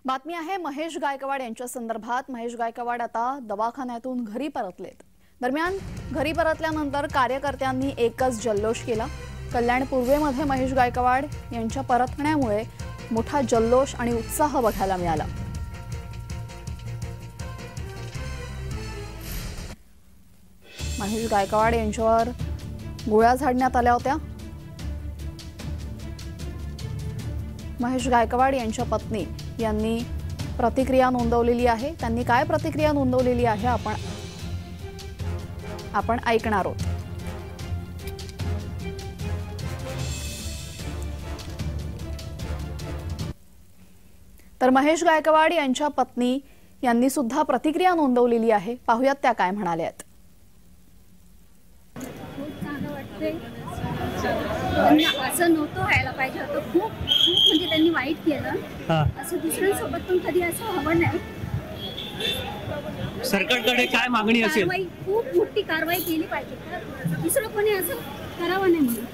बातमी आहे महेश गायकवाड यांच्या संदर्भात। महेश गायकवाड आता दवाखान्यातून घरी परतलेत। दरम्यान घरी परतल्यानंतर कार्यकर्त्यांनी एकच जल्लोष केला। कल्याण पूर्वेमध्ये महेश गायकवाड यांच्या परतण्यामुळे मोठा जल्लोष आणि उत्साह बघायला मिळाला। महेश गायकवाड यांच्यावर गोळ्या झाडण्यात आल्या होत्या। महेश गायकवाड यांच्या पत्नी यांनी प्रतिक्रिया नोंदवलेली आहे। त्यांनी काय प्रतिक्रिया नोंदवलेली आहे आपण ऐकणार आहोत। तर महेश गायकवाड यांच्या पत्नी यांनी सुद्धा प्रतिक्रिया नोंदवलेली आहे। पाहूयात त्या काय म्हणाल्यात। असं नव्हतं व्हायला पाहिजे होतं। खूप म्हणजे त्यांनी वाईट केलं। असं दुसऱ्यांसोबत पण कधी असं हवं नाही। सरकारकडे काय मागणी असेल? खूप मोठी कारवाई केली पाहिजे। दुसरं कोणी असं करावं नाही म्हणून